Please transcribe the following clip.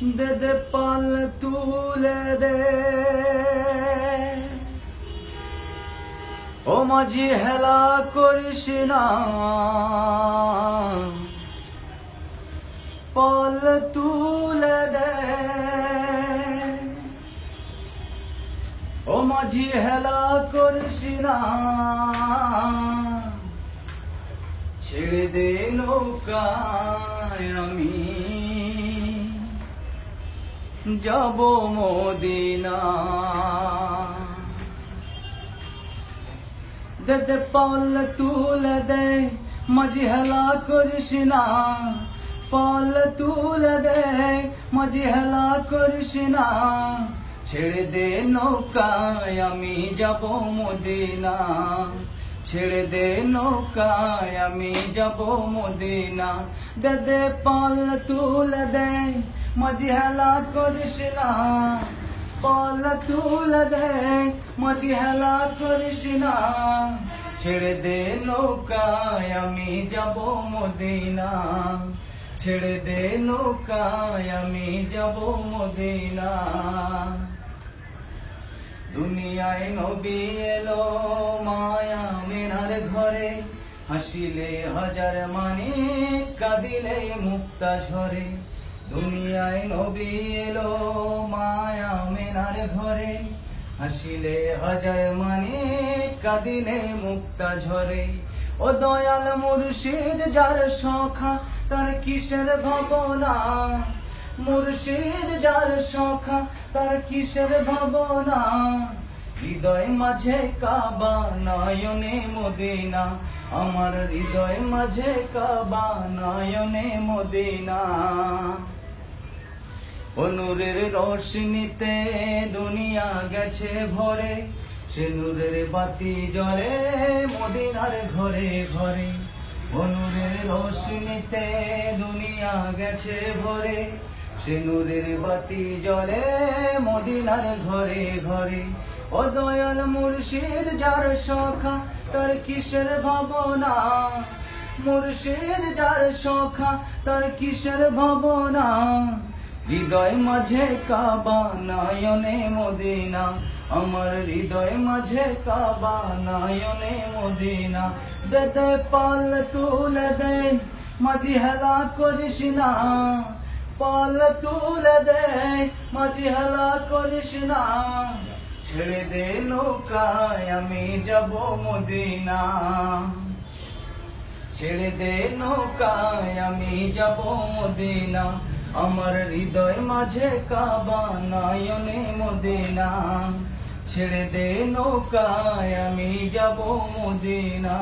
দে দে পাল তুলে দে ও মাঝি হেলা করিস না, পাল তুলে দে ও মাঝি হেলা করিস না, ছেড়ে দে নৌকায় আমি যাব মদিনা। দে দে পাল তুলে দে মাঝি হেলা করিস না, পাল তুলে দে মাঝি হেলা করিস না, ছেড়ে দে নৌকায় আমি যাব মদিনা, ছেড়ে দে নৌকায় আমি যাব মদিনা। দে দে পাল তুলে দে মাঝি হেলা করিস না, পাল তুলে দে মাঝি হেলা করিস না, ছেড়ে দে নৌকায় আমি যাব মদিনা, ছেড়ে দে নৌকায় আমি যাব মদিনা। দুনিয়ায় নবী এলো মায়া মেনার ঘরে, হাসিলে হাজার মানে কাঁদিলে মুক্তা ঝরে। দুনিয়ায় নবী এলো মায়া মেনার ঘরে, হাসিলে হাজার মানে কাঁদিলে মুক্তা ঝরে। ও দয়াল মুর্শিদ যার সখা তার কিসের ভাবনা, মুর্শিদ যার সখা তার কিসের ভাবনা, হৃদয় মাঝে কাবা নয়নে মদিনা, আমার হৃদয় মাঝে কাবা নয়নে মদিনা। ও নূরের রোশনীতে দুনিয়া গেছে ভরে, সে নূরের বাতি জ্বলে মদিনার ঘরে ঘরে। ও নূরের রোশনীতে দুনিয়া গেছে ভরে, সে নূরের বাতি জ্বলে মদিনার ঘরে ঘরে। ও দয়াল মুর্শিদ যার সখা তার কিসের ভাবনা, মুর্শিদ যার সখা তার কিসের ভাবনা, হৃদয় মাঝে কাবা নয়নে মদিনা, আমার হৃদয় মাঝে কাবা নয়নে মদিনা। দে দে পাল তুলে দে মাঝি হেলা করিস না, পাল তুলে দে মাঝি হেলা করিস না, ছেড়ে দে নৌকায় আমি যাব মদিনা, ছেড়ে দে নৌকায় আমি যাব মদিনা, আমার হৃদয় মাঝে কাবা নয়নে মদিনা, ছেড়ে দে নৌকায় আমি যাব মদিনা।